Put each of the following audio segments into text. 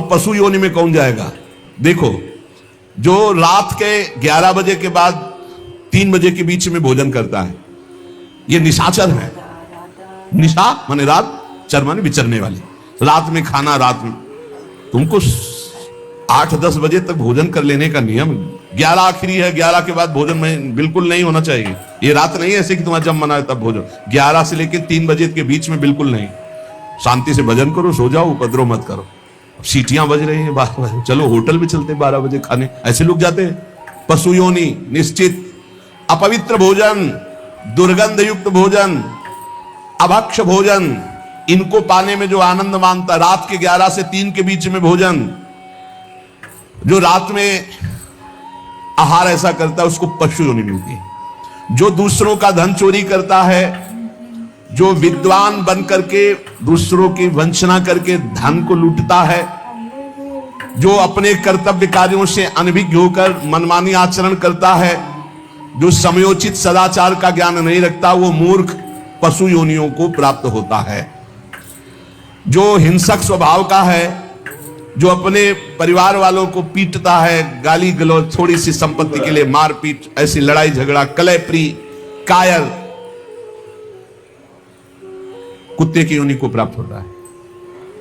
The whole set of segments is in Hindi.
पशु योनि में कौन जाएगा? देखो, जो रात के 11 बजे के बाद 3 बजे के बीच में भोजन करता है, ये निशाचर है। निशा माने रात, चर माने विचरने वाली। रात में खाना, रात में तुमको 8-10 बजे तक भोजन कर लेने का नियम। 11 आखिरी है, 11 के बाद भोजन में बिल्कुल नहीं होना चाहिए। ये रात नहीं है ऐसे कि तुम्हारा जब मना है तब भोजन। 11 से लेकर 3 बजे के बीच में बिल्कुल नहीं। शांति से भजन करो, सो जाओ, उपद्रव मत करो। सीटियां बज रही हैं 12 बजे, चलो होटल में चलते 12 बजे खाने, ऐसे लोग जाते हैं। पशु योनि निश्चित। अपवित्र भोजन, दुर्गंध युक्त भोजन, अभक्ष भोजन, इनको पाने में जो आनंद मानता, रात के 11 से 3 के बीच में भोजन, जो रात में आहार ऐसा करता है उसको पशु योनि मिलती है। जो दूसरों का धन चोरी करता है, जो विद्वान बन करके दूसरों की वंचना करके धन को लूटता है, जो अपने कर्तव्य कार्यों से अनभिज्ञ होकर मनमानी आचरण करता है, जो समयोचित सदाचार का ज्ञान नहीं रखता, वो मूर्ख पशु योनियों को प्राप्त होता है। जो हिंसक स्वभाव का है, जो अपने परिवार वालों को पीटता है, गाली गलौज, थोड़ी सी संपत्ति के लिए मारपीट, ऐसी लड़ाई झगड़ा, कलहप्रिय, कायर, कुत्ते की योनि को प्राप्त होता है।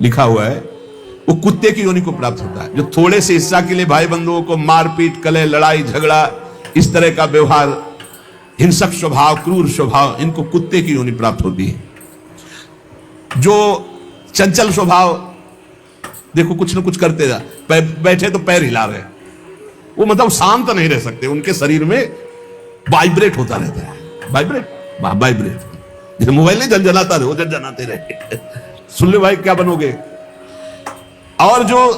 लिखा हुआ है वो कुत्ते की योनि को प्राप्त होता है। जो थोड़े से हिस्सा के लिए भाई बंधुओं को मारपीट, कलह, लड़ाई झगड़ा, इस तरह का व्यवहार, हिंसक स्वभाव, क्रूर स्वभाव, इनको कुत्ते की योनि प्राप्त होती है। जो चंचल स्वभाव, देखो कुछ न कुछ करते जा, बैठे तो पैर हिला रहे, वो मतलब शांत नहीं रह सकते, उनके शरीर में वाइब्रेट होता रहता है। वाइब्रेट जैसे मोबाइल नहीं झनझनाता रहे, वो झनझनाते रहे। सुन ले भाई, क्या बनोगे? और जो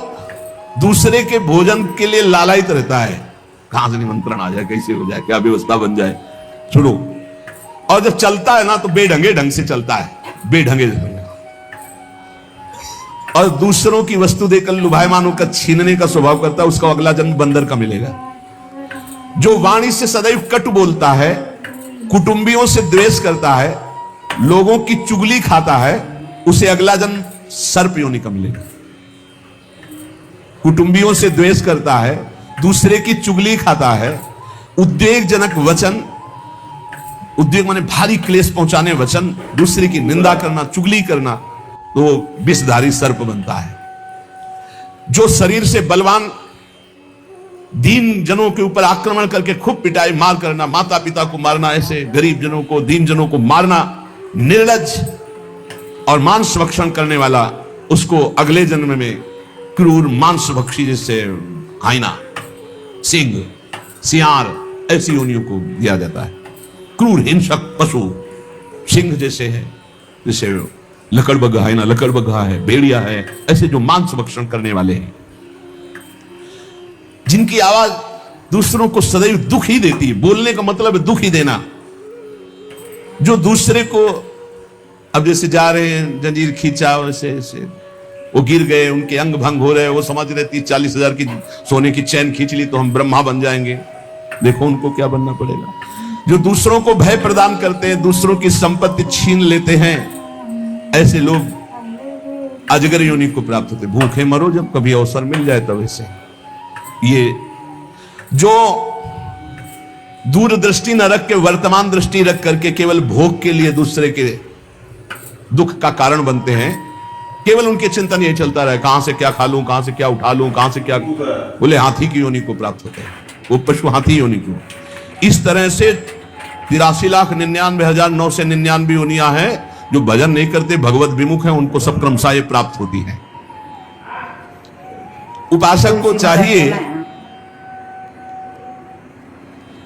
दूसरे के भोजन के लिए लालायित रहता है, कहां से निमंत्रण आ जाए, कैसे हो जाए, क्या व्यवस्था बन जाए, सुनो। और जब चलता है ना तो बेढंगे ढंग से चलता है, बेढंगे ढंग। और दूसरों की वस्तु देकर लुभायमान होकर छीनने का स्वभाव करता है, उसका अगला जन्म बंदर का मिलेगा। जो वाणी से सदैव कटु बोलता है, कुटुंबियों से द्वेष करता है, लोगों की चुगली खाता है, उसे अगला जन्म सर्प योनि का मिलेगा। कुटुंबियों से द्वेष करता है, दूसरे की चुगली खाता है, उद्वेगजनक वचन, उद्वेग माने भारी क्लेश पहुंचाने वचन, दूसरे की निंदा करना, चुगली करना, तो विषधारी सर्प बनता है। जो शरीर से बलवान दीन जनों के ऊपर आक्रमण करके खूब पिटाई मार करना, माता पिता को मारना, ऐसे गरीब जनों को, दीन जनों को मारना, निर्लज और मांस भक्षण करने वाला, उसको अगले जन्म में क्रूर मांस भक्षी, जैसे हाइना, सिंह, सियार, ऐसी योनियों को दिया जाता है। क्रूर हिंसक पशु सिंह जैसे है, जैसे लकड़बग्घा है ना, लकड़बग्घा है, भेड़िया है, ऐसे जो मांस भक्षण करने वाले हैं, जिनकी आवाज दूसरों को सदैव दुख ही देती है। बोलने का मतलब है दुख ही देना। जो दूसरे को, अब जैसे जा रहे हैं, जंजीर खींचा, वैसे वो गिर गए, उनके अंग भंग हो रहे, वो समझ रहे 30-40 हजार की सोने की चैन खींच ली तो हम ब्रह्मा बन जाएंगे। देखो उनको क्या बनना पड़ेगा। जो दूसरों को भय प्रदान करते हैं, दूसरों की संपत्ति छीन लेते हैं, ऐसे लोग अजगर योनि को प्राप्त होते। भूखे मरो जब कभी अवसर मिल जाए तब। ऐसे ये जो दूरदृष्टि न रख के वर्तमान दृष्टि रख करके केवल भोग के लिए दूसरे के दुख का कारण बनते हैं, केवल उनके चिंतन यही चलता रहे, कहां से क्या खा लूं, कहां से क्या उठा लूं, कहां से क्या, बोले हाथी की योनि को प्राप्त होते हैं, वो पशु हाथी योनि को। इस तरह से 83,99,999 योनियां हैं। जो भजन नहीं करते, भगवत विमुख हैं, उनको सब क्रमशः ये प्राप्त होती है। उपासक को चाहिए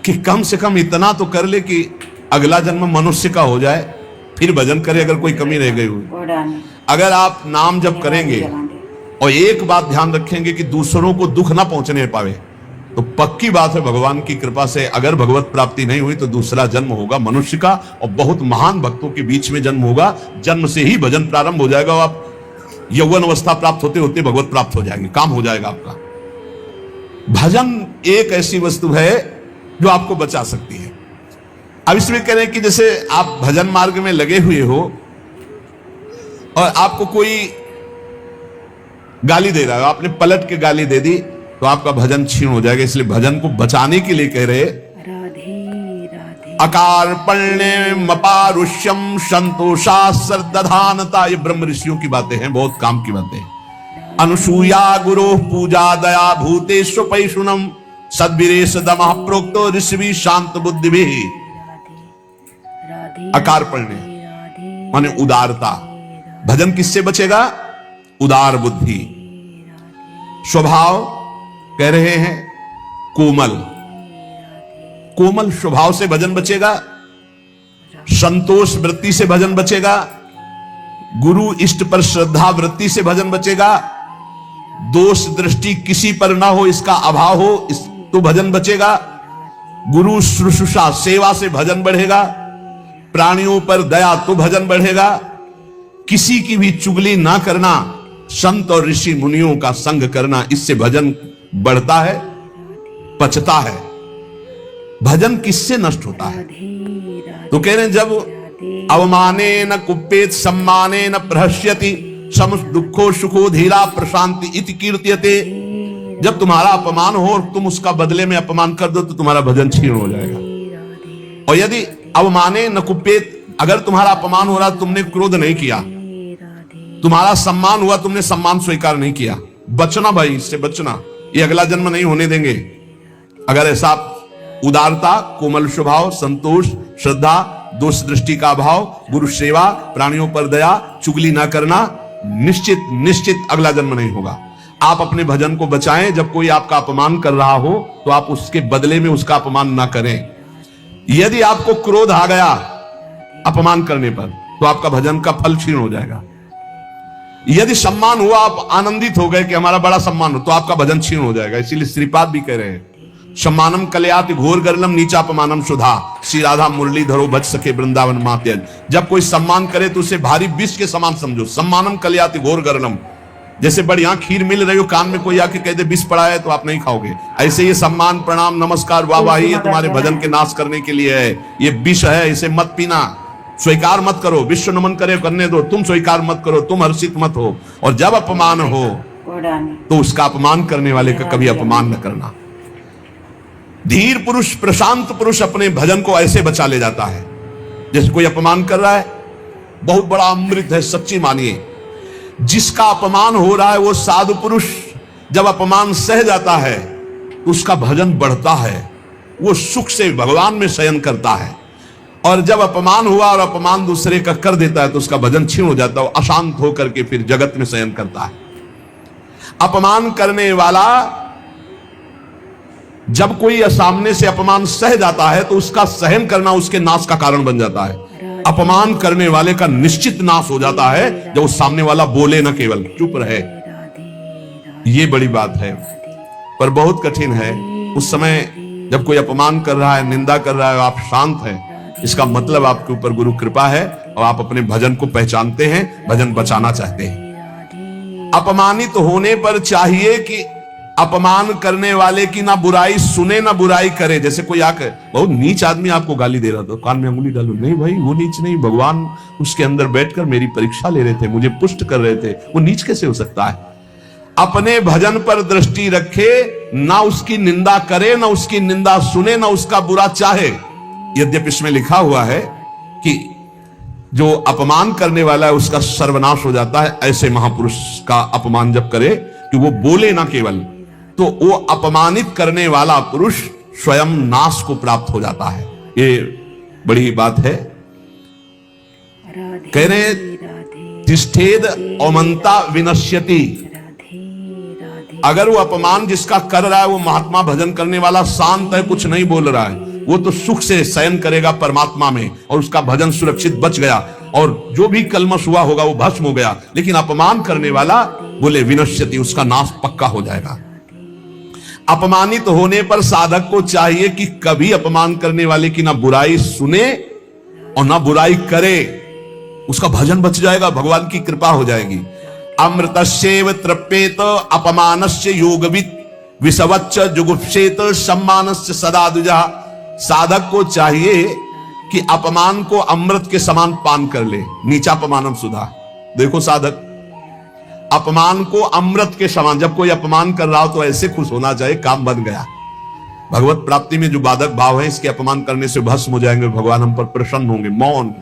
कि कम से कम इतना तो कर ले कि अगला जन्म मनुष्य का हो जाए, फिर भजन करे अगर कोई कमी रह गई हुई। अगर आप नाम जप करेंगे और एक बात ध्यान रखेंगे कि दूसरों को दुख ना पहुंचने पावे, तो पक्की बात है भगवान की कृपा से अगर भगवत प्राप्ति नहीं हुई तो दूसरा जन्म होगा मनुष्य का, और बहुत महान भक्तों के बीच में जन्म होगा। जन्म से ही भजन प्रारंभ हो जाएगा, आप यौवन अवस्था प्राप्त होते होते भगवत प्राप्त हो जाएंगे, काम हो जाएगा आपका। भजन एक ऐसी वस्तु है जो आपको बचा सकती है। अब इसमें कह रहे हैं कि जैसे आप भजन मार्ग में लगे हुए हो और आपको कोई गाली दे रहा है, आपने पलट के गाली दे दी तो आपका भजन छीन हो जाएगा। इसलिए भजन को बचाने के लिए कह रहे अकार पण्य मपारुष्यम संतोषा सरदधानता। ये ब्रह्म ऋषियों की बातें हैं, बहुत काम की बातें हैं। अनुसूया गुरु पूजा दया भूतेषु पैशुनम सद्भिरेश दमः प्रोक्तो ऋषि शांत बुद्धि भी। अकार पण्य माने उदारता। भजन किससे बचेगा? उदार बुद्धि। स्वभाव कह रहे हैं कोमल, कोमल स्वभाव से भजन बचेगा। संतोष वृत्ति से भजन बचेगा। गुरु इष्ट पर श्रद्धा वृत्ति से भजन बचेगा। दोष दृष्टि किसी पर ना हो, इसका अभाव हो इस तो भजन बचेगा। गुरु शुश्रूषा सेवा से भजन बढ़ेगा। प्राणियों पर दया तो भजन बढ़ेगा। किसी की भी चुगली ना करना, संत और ऋषि मुनियों का संग करना, इससे भजन बढ़ता है, पचता है। भजन किससे नष्ट होता है? तो कह रहे हैं जब अवमाने न कुप्पेत सम्माने न प्रहस्यति सम दुखो सुखो धीरा प्रशांति इति कीर्त्यते। जब तुम्हारा अपमान हो और तुम उसका बदले में अपमान कर दो तो तुम्हारा भजन छीन हो जाएगा। और यदि अवमाने न कुप्पेत, अगर तुम्हारा अपमान हो रहा तुमने क्रोध नहीं किया, तुम्हारा सम्मान हुआ तुमने सम्मान स्वीकार नहीं किया, बचना भाई, इससे बचना, ये अगला जन्म नहीं होने देंगे। अगर ऐसा उदारता, कोमल स्वभाव, संतोष, श्रद्धा, दोष दृष्टि का अभाव, गुरु सेवा, प्राणियों पर दया, चुगली ना करना, निश्चित निश्चित अगला जन्म नहीं होगा। आप अपने भजन को बचाएं। जब कोई आपका अपमान कर रहा हो तो आप उसके बदले में उसका अपमान ना करें। यदि आपको क्रोध आ गया अपमान करने पर तो आपका भजन का फल क्षीण हो जाएगा। यदि सम्मान हुआ, आप आनंदित हो गए कि हमारा बड़ा सम्मान हो, तो आपका भजन क्षीण हो जाएगा। इसीलिए श्रीपाद भी कह रहे हैं सम्मानम कल्याति घोर गरलम नीचापमानम सुधा। श्री राधा मुरली धरो बच सके वृंदावन मात्यज। जब कोई सम्मान करे तो उसे भारी विष के समान समझो। सम्मानम कल्याति घोर गरलम, जैसे बढ़िया खीर मिल रही हो, कान में कोई आके कह दे विष पड़ा है तो आप नहीं खाओगे। ऐसे ये सम्मान प्रणाम नमस्कार वाहवाही ये तुम्हारे भजन के नाश करने के लिए है। ये विष है, इसे मत पीना, स्वीकार मत करो। विश्व नमन करे करने दो, तुम स्वीकार मत करो, तुम हर्षित मत हो। और जब अपमान हो तो उसका अपमान करने वाले का कभी अपमान न करना। धीर पुरुष, प्रशांत पुरुष अपने भजन को ऐसे बचा ले जाता है। जैसे कोई अपमान कर रहा है, बहुत बड़ा अमृत है, सच्ची मानिए। जिसका अपमान हो रहा है वो साधु पुरुष जब अपमान सह जाता है तो उसका भजन बढ़ता है, वो सुख से भगवान में शयन करता है। और जब अपमान हुआ और अपमान दूसरे का कर देता है तो उसका भजन छीन हो जाता है, वो अशांत होकर के फिर जगत में शयन करता है। अपमान करने वाला जब कोई सामने से अपमान सह जाता है तो उसका सहन करना उसके नाश का कारण बन जाता है। अपमान करने वाले का निश्चित नाश हो जाता है जब उस सामने वाला बोले न, केवल चुप रहे। ये बड़ी बात है, पर बहुत कठिन है। उस समय जब कोई अपमान कर रहा है, निंदा कर रहा है, आप शांत हैं, इसका मतलब आपके ऊपर गुरु कृपा है और आप अपने भजन को पहचानते हैं, भजन बचाना चाहते हैं। अपमानित होने पर चाहिए कि अपमान करने वाले की ना बुराई सुने ना बुराई करे। जैसे कोई आकर बहुत नीच आदमी आपको गाली दे रहा था, कान में अंगुली डालो, नहीं भाई वो नीच नहीं, भगवान उसके अंदर बैठकर मेरी परीक्षा ले रहे थे, मुझे पुष्ट कर रहे थे, वो नीच कैसे हो सकता है? अपने भजन पर दृष्टि रखे, ना उसकी निंदा करे, ना उसकी निंदा सुने, ना उसका बुरा चाहे। यद्यपि इसमें लिखा हुआ है कि जो अपमान करने वाला है उसका सर्वनाश हो जाता है। ऐसे महापुरुष का अपमान जब करे कि वो बोले ना केवल, तो वो अपमानित करने वाला पुरुष स्वयं नाश को प्राप्त हो जाता है। ये बड़ी बात है। कह रहे तिष्ठेद औमंता विनश्यति। अगर वो अपमान जिसका कर रहा है वो महात्मा भजन करने वाला शांत है, कुछ नहीं बोल रहा है, वो तो सुख से शयन करेगा परमात्मा में और उसका भजन सुरक्षित बच गया और जो भी कलमश हुआ होगा वो भस्म हो गया। लेकिन अपमान करने वाला बोले विनश्यति, उसका नाश पक्का हो जाएगा। अपमानित होने पर साधक को चाहिए कि कभी अपमान करने वाले की ना बुराई सुने और ना बुराई करे, उसका भजन बच जाएगा, भगवान की कृपा हो जाएगी। अमृतस्यैव तृप्येत अपमानस्य योगवित् विषवच्च जुगुप्सेत सम्मानस्य सदा द्विजा। साधक को चाहिए कि अपमान को अमृत के समान पान कर ले, नीचापमानम सुधा। देखो साधक, अपमान को अमृत के समान, जब कोई अपमान कर रहा हो तो ऐसे खुश होना चाहिए काम बन गया। भगवत प्राप्ति में जो बाधक भाव है, इसके अपमान करने से भस्म हो जाएंगे, भगवान हम पर प्रसन्न होंगे। मौन,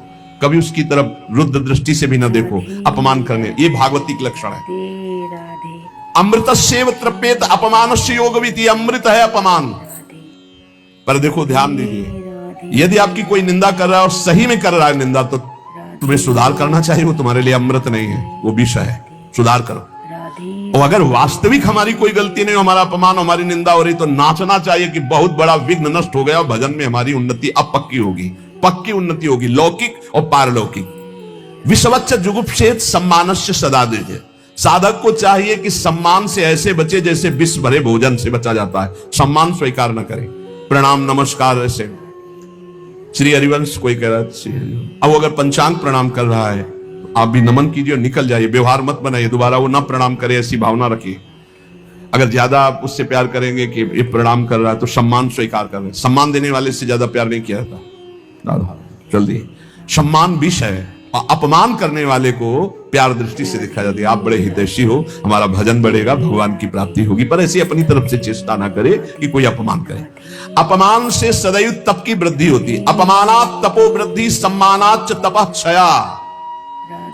कभी उसकी तरफ रुद्र दृष्टि से भी न देखो, अपमान करने, ये भागवतिक लक्षण है। अमृतस्येव तृप्येत अपमानस्य योगविति, अमृत है अपमान। पर देखो ध्यान दीजिए, यदि आपकी कोई निंदा कर रहा है और सही में कर रहा है निंदा, तो तुम्हें सुधार करना चाहिए। वो तुम्हारे लिए अमृत नहीं है, वो विष है, सुधार करो। और अगर वास्तविक हमारी कोई गलती नहीं, हमारा अपमान, हमारी निंदा हो रही, तो नाचना चाहिए कि बहुत बड़ा विघ्न नष्ट हो गया और भजन में हमारी उन्नति अब पक्की होगी, पक्की उन्नति होगी, लौकिक और पारलौकिक। विषवच्च जुगुप्सेत सम्मानस्य सदा दीजिए। साधक को चाहिए कि सम्मान से ऐसे बचे जैसे विष भरे भोजन से बचा जाता है। सम्मान स्वीकार न करे, प्रणाम नमस्कार ऐसे। श्री हरिवंश कोई कह रहा है, अब वो अगर पंचांग प्रणाम कर रहा है, आप भी नमन कीजिए और निकल जाइए, व्यवहार मत बनाइए, दोबारा वो ना प्रणाम करे, ऐसी भावना रखिए। अगर ज्यादा आप उससे प्यार करेंगे कि ये प्रणाम कर रहा है, तो सम्मान स्वीकार कर रहे हैं। सम्मान देने वाले से ज्यादा प्यार नहीं किया जाता। जल्दी, सम्मान विष है और अपमान करने वाले को प्यार दृष्टि से देखा जाती है। आप बड़े हितैषी हो, हमारा भजन बढ़ेगा, भगवान की प्राप्ति होगी। पर ऐसी अपनी तरफ से चेष्टा ना करे कि कोई अपमान करे। अपमान से सदैव तप की वृद्धि होती है। अपमानात तपो वृद्धि, सम्मानात तपः क्षया।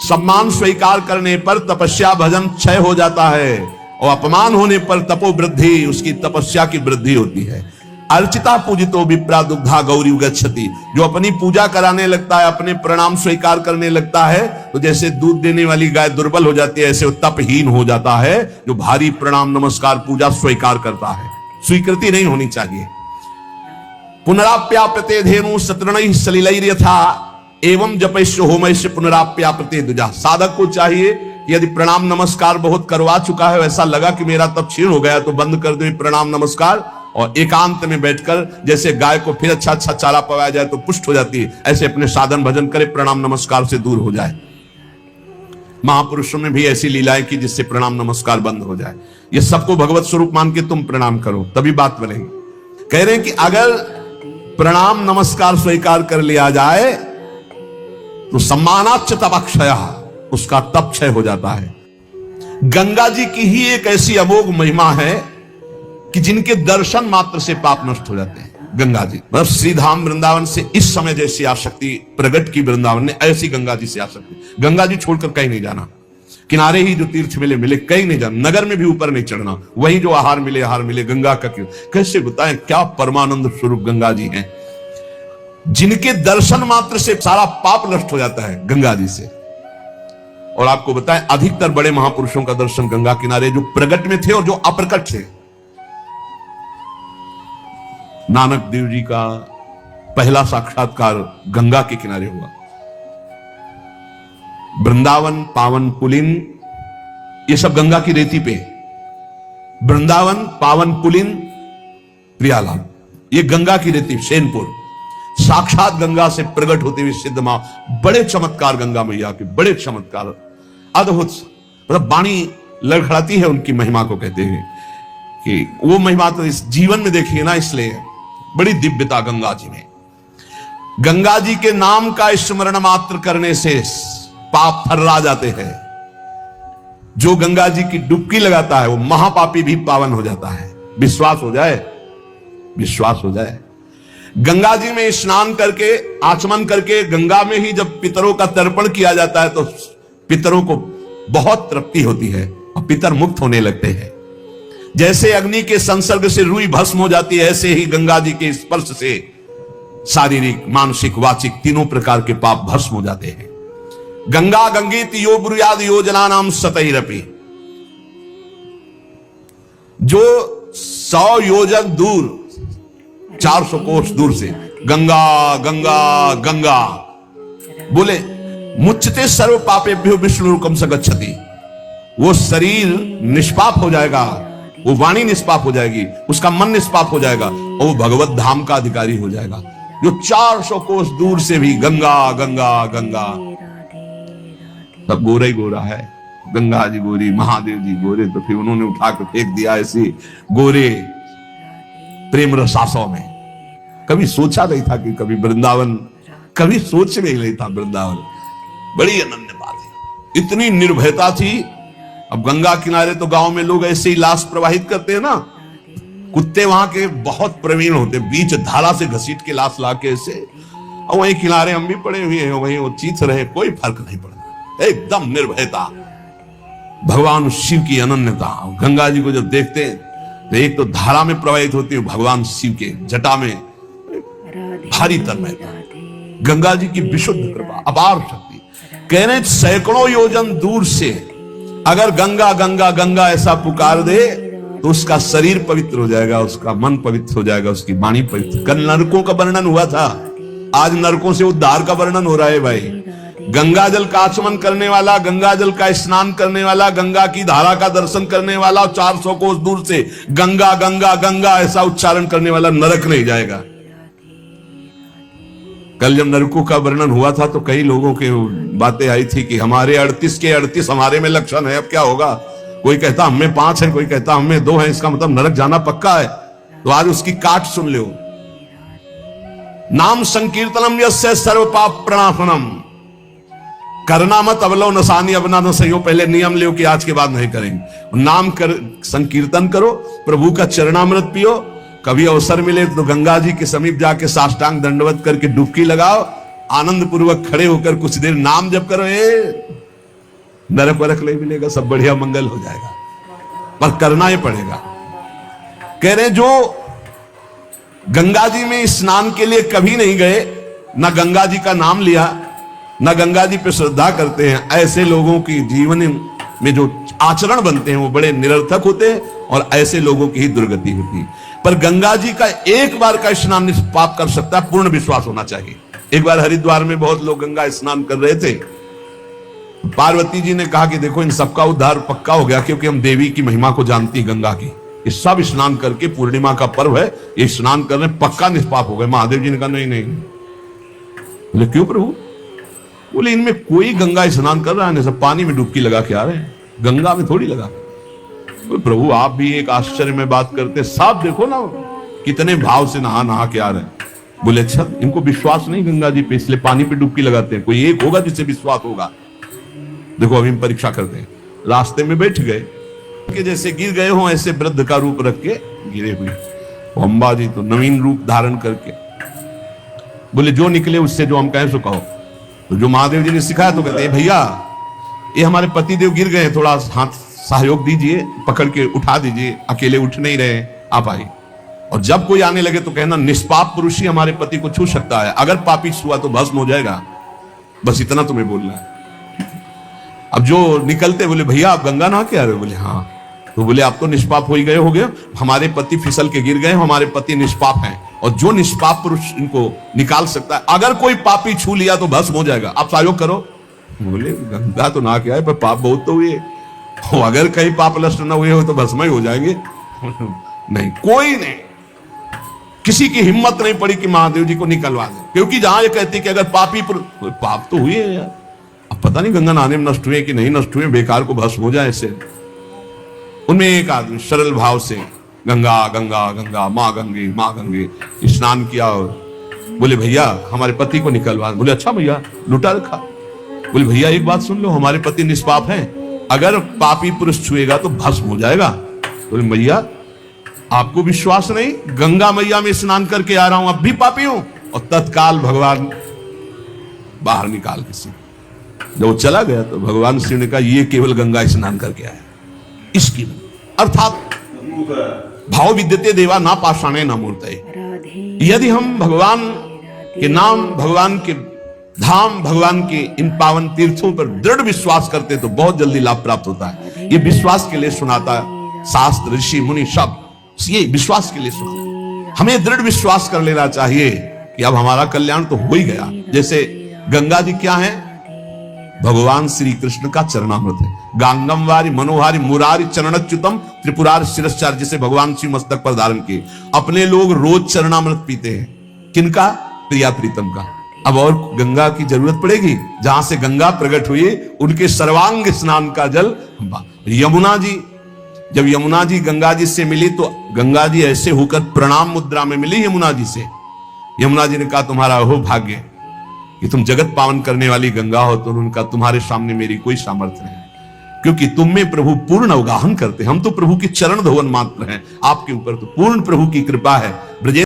सम्मान स्वीकार करने पर तपस्या भजन क्षय हो जाता है, और अपमान होने पर तपो वृद्धि, उसकी तपस्या की वृद्धि होती है। अर्चिता पूजितो विप्रा दुग्धा गौरी गच्छति। जो अपनी पूजा कराने लगता है, अपने प्रणाम स्वीकार करने लगता है, तो जैसे दूध देने वाली गाय दुर्बल हो जाती है, ऐसे वो तपहीन हो जाता है जो भारी प्रणाम नमस्कार पूजा स्वीकार करता है। स्वीकृति नहीं होनी चाहिए। पुनराप्याप्यते धेनु सतृणैः सलिलैर्यथा एवं जपैश्य होमैश्य पुनराप्याप्यते द्विजा। साधक को चाहिए कि यदि प्रणाम नमस्कार बहुत करवा चुका है, वैसा लगा कि मेरा तप क्षीण हो गया, तो बंद कर दे प्रणाम नमस्कार और एकांत में बैठकर, जैसे गाय को फिर अच्छा अच्छा चारा पवाया जाए तो पुष्ट हो जाती है, ऐसे अपने साधन भजन करे, प्रणाम नमस्कार से दूर हो जाए। महापुरुषों ने भी ऐसी लीलाएं की जिससे प्रणाम नमस्कार बंद हो जाए। ये सबको भगवत स्वरूप मान के तुम प्रणाम करो, तभी बात बनेगी। कह रहे हैं कि अगर प्रणाम नमस्कार स्वीकार कर लिया जाए तो सम्मानाच्च तपक्षय, उसका तप क्षय हो जाता है। गंगा जी की ही एक ऐसी अमोघ महिमा है कि जिनके दर्शन मात्र से पाप नष्ट हो जाते हैं। गंगा जी मतलब श्रीधाम वृंदावन से इस समय जैसी आसक्ति प्रकट की वृंदावन ने, ऐसी गंगा जी से आसक्ति। गंगा जी छोड़कर कहीं नहीं जाना, किनारे ही जो तीर्थ मिले मिले, कहीं नहीं जाना, नगर में भी ऊपर नहीं चढ़ना, वहीं जो आहार मिले आहार मिले। गंगा का क्यों, कैसे बताएं, क्या परमानंद स्वरूप गंगा जी हैं, जिनके दर्शन मात्र से सारा पाप नष्ट हो जाता है गंगा जी से। और आपको बताएं, अधिकतर बड़े महापुरुषों का दर्शन गंगा किनारे, जो प्रकट में थे और जो अप्रकट थे। नानक देव जी का पहला साक्षात्कार गंगा के किनारे हुआ। वृंदावन पावन पुलिन, ये सब गंगा की रेती पे। वृंदावन पावन पुलिन प्रियालाल, ये गंगा की रेती, सेनपुर। साक्षात गंगा से प्रकट होते हुए सिद्ध मां, बड़े चमत्कार गंगा मैया के, बड़े चमत्कार, अद्भुत। मतलब वाणी लड़खड़ाती है उनकी महिमा को, कहते हैं कि वो महिमा तो इस जीवन में देखिए ना, इसलिए बड़ी दिव्यता गंगा जी में। गंगा जी के नाम का स्मरण मात्र करने से पाप फर्रा जाते हैं। जो गंगा जी की डुबकी लगाता है वो महापापी भी पावन हो जाता है। विश्वास हो जाए, विश्वास हो जाए। गंगा जी में स्नान करके, आचमन करके, गंगा में ही जब पितरों का तर्पण किया जाता है तो पितरों को बहुत तृप्ति होती है और पितर मुक्त होने लगते हैं। जैसे अग्नि के संसर्ग से रुई भस्म हो जाती है, ऐसे ही गंगा जी के स्पर्श से शारीरिक, मानसिक, वाचिक तीनों प्रकार के पाप भस्म हो जाते हैं। गंगा गंगेत यो ब्रूयाद योजना नाम सतैरपि। जो 100 योजन दूर, 400 कोस दूर से गंगा गंगा गंगा बोले, मुच्यते सर्व पापेभ्यो विष्णुरुकम स गच्छति। वो शरीर निष्पाप हो जाएगा, वो वाणी निष्पाप हो जाएगी, उसका मन निष्पाप हो जाएगा और वो भगवत धाम का अधिकारी हो जाएगा। जो 400 कोस दूर से भी गंगा गंगा गंगा, सब गोरा ही गोरा है। गंगा जी गोरी, महादेव जी गोरे, तो फिर उन्होंने उठा के फेंक दिया ऐसे गोरे प्रेम रसासों में। कभी सोचा नहीं था कि कभी वृंदावन, कभी सोच में नहीं था वृंदावन। बड़ी अनन्य बात है, इतनी निर्भयता थी अब गंगा किनारे तो गांव में लोग ऐसे ही लाश प्रवाहित करते हैं ना, कुत्ते वहां के बहुत प्रवीण होते, बीच धारा से घसीट के लाश ला के ऐसे, और वहीं किनारे हम भी पड़े हुए हैं, वहीं वो चीथ रहे, कोई फर्क नहीं पड़ता, एकदम निर्भयता। भगवान शिव की अनन्यता। गंगा जी को जब देखते हैं तो एक तो धारा में प्रवाहित होती है भगवान शिव के जटा में भारी तन्मयता, गंगा जी की विशुद्ध कृपा, अपार शक्ति। कह रहे सैकड़ों योजन दूर से अगर गंगा गंगा गंगा ऐसा पुकार दे तो उसका शरीर पवित्र हो जाएगा, उसका मन पवित्र हो जाएगा, उसकी वाणी पवित्र। कल नरकों का वर्णन हुआ था, आज नरकों से उद्धार का वर्णन हो रहा है भाई। गंगा जल का आचमन करने वाला, गंगा जल का स्नान करने वाला, गंगा की धारा का दर्शन करने वाला और 400 कोस दूर से गंगा गंगा गंगा ऐसा उच्चारण करने वाला नरक नहीं जाएगा। कल जब नरकों का वर्णन हुआ था तो कई लोगों की बातें आई थी कि हमारे 38 के 38 हमारे में लक्षण है, अब क्या होगा। कोई कहता हमें 5 है, कोई कहता हमें 2 है, इसका मतलब नरक जाना पक्का है। तो आज उसकी काट सुन लो। नाम संकीर्तनम यस्य सर्व पाप प्रणाशनम, करना मत अवलो नसानी अबना न सही हो, पहले नियम लो कि आज के बाद नहीं करेंगे। नाम कर संकीर्तन करो, प्रभु का चरणामृत पियो, कभी अवसर मिले तो गंगा जी के समीप जाके साष्टांग दंडवत करके डुबकी लगाओ, आनंद पूर्वक खड़े होकर कुछ देर नाम जप करो, नरक वरक नहीं मिलेगा, सब बढ़िया मंगल हो जाएगा, पर करना ही पड़ेगा। कह रहे जो गंगा जी में स्नान के लिए कभी नहीं गए, ना गंगा जी का नाम लिया, ना गंगा जी पे श्रद्धा करते हैं, ऐसे लोगों की जीवन में जो आचरण बनते हैं वो बड़े निरर्थक होते हैं और ऐसे लोगों की ही दुर्गति होती है। पर गंगा जी का एक बार का स्नान निष्पाप कर सकता है, पूर्ण विश्वास होना चाहिए। एक बार हरिद्वार में बहुत लोग गंगा स्नान कर रहे थे, पार्वती जी ने कहा कि देखो इन सबका उद्धार पक्का हो गया, क्योंकि हम देवी की महिमा को जानती गंगा की, ये सब स्नान करके, पूर्णिमा का पर्व है, ये स्नान करने पक्का निष्पाप हो गए। महादेव जी ने कहा नहीं नहीं। बोले क्यों प्रभु? बोले इनमें कोई गंगा स्नान कर रहा है, सब पानी में डुबकी लगा के आ रहे हैं, गंगा में थोड़ी लगा। बोले प्रभु आप भी एक आश्चर्य में बात करते, साफ देखो ना कितने भाव से नहा नहा के आ रहे हैं। बोले अच्छा इनको विश्वास नहीं गंगा जी पे, इसलिए पानी पे डुबकी लगाते हैं, कोई एक होगा जिससे विश्वास होगा। देखो अभी हम परीक्षा करते हैं। रास्ते में बैठ गए कि जैसे गिर गए हो ऐसे वृद्ध का रूप रख के गिरे हुए, अम्बा जी तो नवीन रूप धारण करके बोले जो निकले उससे जो हम कहें सो कहो। तो जो महादेव जी ने सिखाया तो कहते भैया ये हमारे पति देव गिर गए, थोड़ा हाथ सहयोग दीजिए, पकड़ के उठा दीजिए, अकेले उठ नहीं रहे, आप आइए। और जब कोई आने लगे तो कहना निष्पाप पुरुष ही हमारे पति को छू सकता है, अगर पापी छुआ तो भस्म हो जाएगा, बस इतना तुम्हें बोलना है। अब जो निकलते बोले भैया आप गंगा नहा के आ रहे हो? बोले हाँ। तो बोले आप तो निष्पाप हो ही गए होगे, हमारे पति फिसल के गिर गए, हमारे पति निष्पाप हैं, और जो निष्पाप पुरुष इनको निकाल सकता है, अगर कोई पापी छू लिया तो भस्म हो जाएगा, आप सहयोग करो। बोले गंगा तो नहा के आए पर पाप बहुत तो हुए, अगर कहीं पाप नष्ट न हुए हो तो भस्म ही हो जाएंगे। नहीं, कोई नहीं, किसी की हिम्मत नहीं पड़ी कि महादेव जी को निकलवा दे, क्योंकि जहां ये कहते कि अगर पापी पाप तो हुए हैं यार, अब पता नहीं गंगा नहाने में नष्ट हुए कि नहीं नष्ट हुए, बेकार को भस्म हो जाए ऐसे। उनमें एक आदमी सरल भाव से गंगा गंगा गंगा माँ गंगे स्नान किया और बोले भैया हमारे पति को निकलवा। बोले अच्छा भैया लुटा रखा। बोले भैया एक बात सुन लो, हमारे पति निष्पाप हैं, अगर पापी पुरुष छुएगा तो भस्म हो जाएगा। बोले भैया आपको विश्वास नहीं, गंगा मैया में स्नान करके आ रहा हूं, अब भी पापी हूं। और तत्काल भगवान बाहर निकाल के जब वो चला गया तो भगवान शिव ने कहा ये केवल गंगा स्नान करके आया, इसकी अर्थात भाव विद्यते देवा ना पाषाणे ना मूर्तये। यदि हम भगवान के नाम, भगवान के धाम, भगवान के इन पावन तीर्थों पर दृढ़ विश्वास करते तो बहुत जल्दी लाभ प्राप्त होता है। ये विश्वास के लिए सुनाता है शास्त्र, ऋषि मुनि सब, ये विश्वास के लिए सुनाता। हमें दृढ़ विश्वास कर लेना चाहिए कि अब हमारा कल्याण तो हो ही गया। जैसे गंगा जी क्या है? भगवान श्री कृष्ण का चरणामृत है। गांगम वारी मनोहारी मुरारी चरणच्युतम त्रिपुरार शिरश्चार, जिसे भगवान शिव मस्तक पर धारण किए। अपने लोग रोज चरणामृत पीते हैं, किनका? प्रिया प्रीतम का। अब और गंगा की जरूरत पड़ेगी? जहां से गंगा प्रकट हुई उनके सर्वांग स्नान का जल यमुना जी, जब यमुना जी गंगा जी से मिली तो गंगा जी ऐसे होकर प्रणाम मुद्रा में मिली यमुना जी से। यमुना जी ने कहा तुम्हारा हो भाग्य कि तुम जगत पावन करने वाली गंगा हो, तो उनका तुम्हारे सामने मेरी कोई सामर्थ्य नहीं। क्योंकि तुम में प्रभु पूर्ण अवगाहन करते। हम तो प्रभु के चरण धोवन मात्र हैं, आपके ऊपर तो पूर्ण प्रभु की कृपा है। ब्रजेश